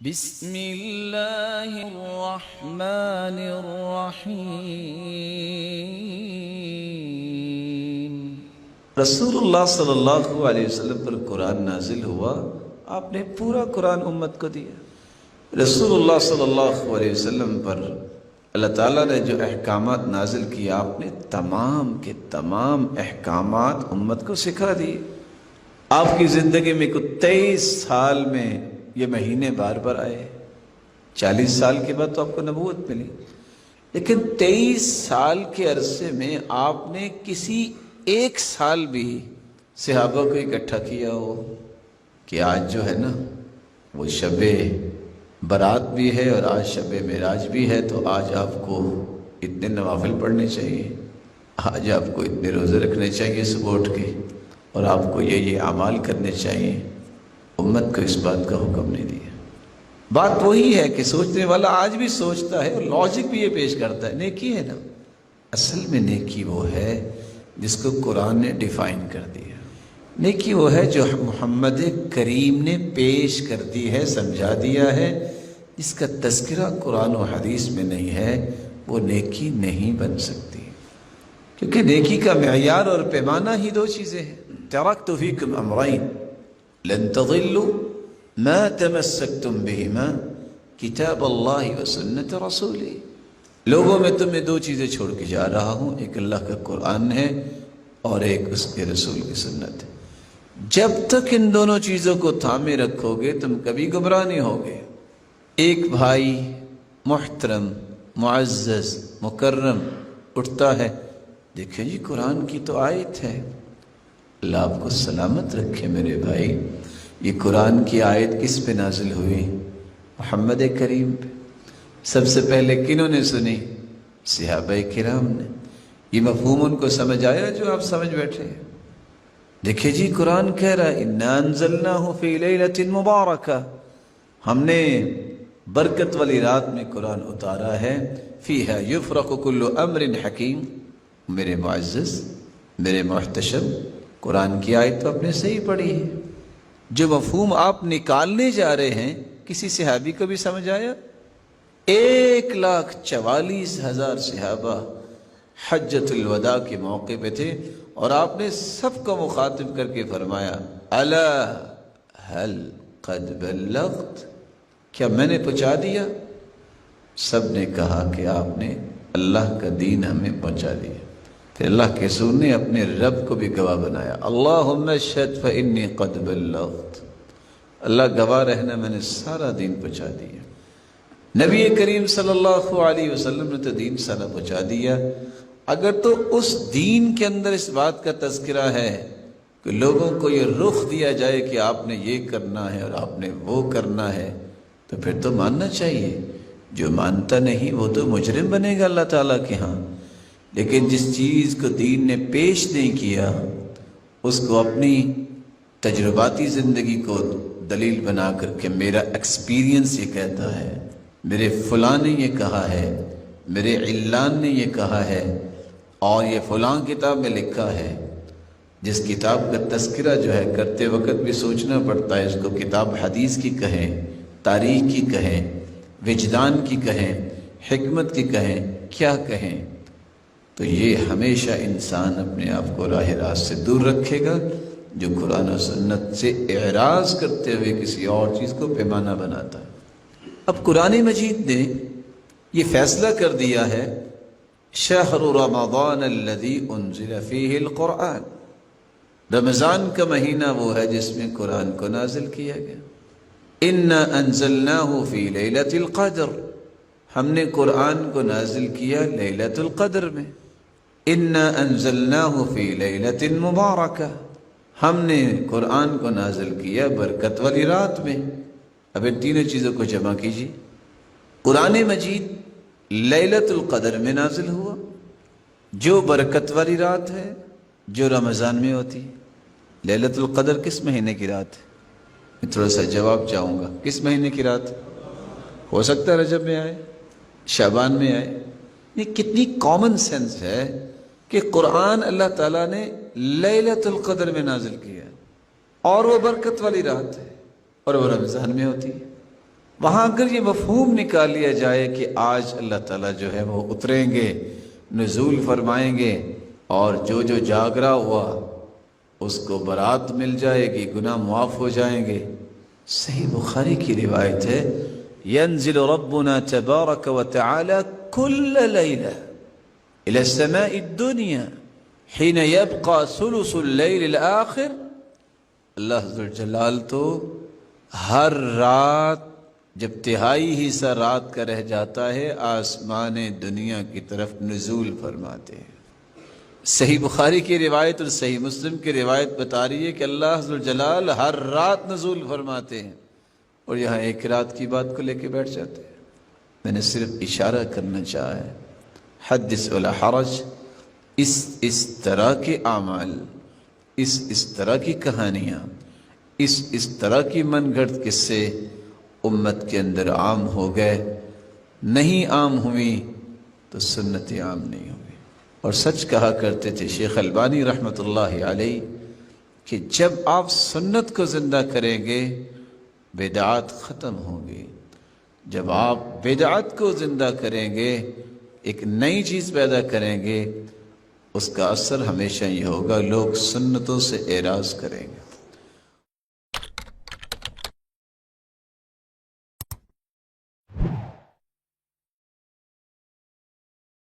بسم اللہ الرحمن الرحیم۔ رسول اللہ صلی اللہ علیہ وسلم پر قرآن نازل ہوا، آپ نے پورا قرآن امت کو دیا۔ رسول اللہ صلی اللہ علیہ وسلم پر اللہ تعالیٰ نے جو احکامات نازل کیے، آپ نے تمام کے تمام احکامات امت کو سکھا دیے۔ آپ کی زندگی میں 23 سال میں یہ مہینے بار بار آئے، 40 سال کے بعد تو آپ کو نبوت ملی، لیکن 23 سال کے عرصے میں آپ نے کسی ایک سال بھی صحابہ کو اکٹھا کیا ہو کہ آج جو ہے نا وہ شب برات بھی ہے اور آج شب معراج بھی ہے، تو آج آپ کو اتنے نوافل پڑھنے چاہیے، آج آپ کو اتنے روزے رکھنے چاہیے صبح اٹھ کے، اور آپ کو یہ اعمال کرنے چاہیے۔ امت کو اس بات کا حکم نہیں دیا۔ بات وہی ہے کہ سوچنے والا آج بھی سوچتا ہے اور لاجک بھی یہ پیش کرتا ہے، نیکی ہے نا۔ اصل میں نیکی وہ ہے جس کو قرآن نے ڈیفائن کر دیا، نیکی وہ ہے جو محمد کریم نے پیش کر دی ہے، سمجھا دیا ہے۔ جس کا تذکرہ قرآن و حدیث میں نہیں ہے وہ نیکی نہیں بن سکتی، کیونکہ نیکی کا معیار اور پیمانہ ہی دو چیزیں ہیں۔ ترکت فیکم امرین لن تضلوا ما تمسکتم بہما کتاب اللہ و سنت رسولہ۔ لوگوں میں تمہیں دو چیزیں چھوڑ کے جا رہا ہوں، ایک اللہ کا قرآن ہے اور ایک اس کے رسول کی سنت ہے۔ جب تک ان دونوں چیزوں کو تھامے رکھو گے تم کبھی گمراہ نہیں ہوگے۔ ایک بھائی محترم معزز مکرم اٹھتا ہے، دیکھیں جی قرآن کی تو آیت ہے۔ اللہ آپ کو سلامت رکھے میرے بھائی، یہ قرآن کی آیت کس پہ نازل ہوئی؟ محمد کریم پہ۔ سب سے پہلے کنہوں نے سنی؟ صحابہ کرام نے۔ یہ مفہوم ان کو سمجھ آیا جو آپ سمجھ بیٹھے ہیں؟ دیکھیں جی قرآن کہہ رہا ہے اِنَّا أَنزَلْنَاهُ فِي لَيْلَةٍ مُبَارَكَةٍ، ہم نے برکت والی رات میں قرآن اتارا ہے، فِيهَا يُفْرَقُ كُلُّ أَمْرٍ حَكِيمٍ۔ میرے معزز، میرے محتشم، قرآن کی آیت تو اپنے صحیح پڑھی ہے۔ جو مفہوم آپ نکالنے جا رہے ہیں کسی صحابی کو بھی سمجھ آیا؟ 1,44,000 صحابہ حجۃ الوداع کے موقع پہ تھے اور آپ نے سب کو مخاطب کر کے فرمایا الا هل قد بلغت، کیا میں نے پہنچا دیا؟ سب نے کہا کہ آپ نے اللہ کا دین ہمیں پہنچا دیا۔ پھر اللہ کے رسول نے اپنے رب کو بھی گواہ بنایا، اللہم اشہد فانی قد بلغت، اللہ گواہ رہنا میں نے سارا دین پہنچا دیا۔ نبی کریم صلی اللہ علیہ وسلم نے تو دین سارا پہنچا دیا، اگر تو اس دین کے اندر اس بات کا تذکرہ ہے کہ لوگوں کو یہ رخ دیا جائے کہ آپ نے یہ کرنا ہے اور آپ نے وہ کرنا ہے، تو پھر تو ماننا چاہیے۔ جو مانتا نہیں وہ تو مجرم بنے گا اللہ تعالیٰ کے ہاں۔ لیکن جس چیز کو دین نے پیش نہیں کیا اس کو اپنی تجرباتی زندگی کو دلیل بنا کر کے میرا ایکسپیرینس یہ کہتا ہے، میرے فلاں نے یہ کہا ہے، میرے علان نے یہ کہا ہے، اور یہ فلاں کتاب میں لکھا ہے۔ جس کتاب کا تذکرہ جو ہے کرتے وقت بھی سوچنا پڑتا ہے، اس کو کتاب حدیث کی کہیں، تاریخ کی کہیں، وجدان کی کہیں، حکمت کی کہیں، کیا کہیں، تو یہ ہمیشہ انسان اپنے آپ کو راہ راست سے دور رکھے گا جو قرآن و سنت سے اعراض کرتے ہوئے کسی اور چیز کو پیمانہ بناتا ہے۔ اب قرآن مجید نے یہ فیصلہ کر دیا ہے شہر رمضان الذی انزل فیہ القرآن، رمضان کا مہینہ وہ ہے جس میں قرآن کو نازل کیا گیا۔ انا انزلناہ فی لیلۃ القدر، ہم نے قرآن کو نازل کیا لیلۃ القدر میں۔ انا انزلناہ فی لیلۃ مبارکہ، ہم نے قرآن کو نازل کیا برکت والی رات میں۔ اب ان تینوں چیزوں کو جمع کیجیے۔ قرآن مجید لیلۃ القدر میں نازل ہوا جو برکت والی رات ہے، جو رمضان میں ہوتی ہے۔ لیلۃ القدر کس مہینے کی رات ہے؟ میں تھوڑا سا جواب چاہوں گا، کس مہینے کی رات؟ ہو سکتا ہے رجب میں آئے، شعبان میں آئے۔ یہ کتنی کامن سینس ہے کہ قرآن اللہ تعالیٰ نے لیلۃ القدر میں نازل کیا اور وہ برکت والی رات ہے اور وہ رمضان میں ہوتی ہے۔ وہاں اگر یہ مفہوم نکال لیا جائے کہ آج اللہ تعالیٰ جو ہے وہ اتریں گے، نزول فرمائیں گے، اور جو جاگرا ہوا اس کو برات مل جائے گی، گناہ معاف ہو جائیں گے۔ صحیح بخاری کی روایت ہے، ينزل ربنا تبارك وتعالى كل ليلة إلى السماء الدنيا حين يبقى ثلث الليل الآخر۔ اللہ ذوالجلال تو ہر رات جب تہائی حصہ رات کا رہ جاتا ہے آسمان دنیا کی طرف نزول فرماتے ہیں۔ صحیح بخاری کی روایت اور صحیح مسلم کی روایت بتا رہی ہے کہ اللہ ذوالجلال ہر رات نزول فرماتے ہیں، اور یہاں ایک رات کی بات کو لے کے بیٹھ جاتے ہیں۔ میں نے صرف اشارہ کرنا چاہا ہے، حدث ولا حرج، اس طرح کے اعمال، اس طرح کی کہانیاں، اس طرح کی من گھڑت قصے امت کے اندر عام ہو گئے، نہیں عام ہوئی تو سنت عام نہیں ہوئی۔ اور سچ کہا کرتے تھے شیخ البانی رحمۃ اللہ علیہ کہ جب آپ سنت کو زندہ کریں گے بدعات ختم ہوں گی، جب آپ بدعات کو زندہ کریں گے، ایک نئی چیز پیدا کریں گے، اس کا اثر ہمیشہ یہ ہوگا لوگ سنتوں سے اعراض کریں گے۔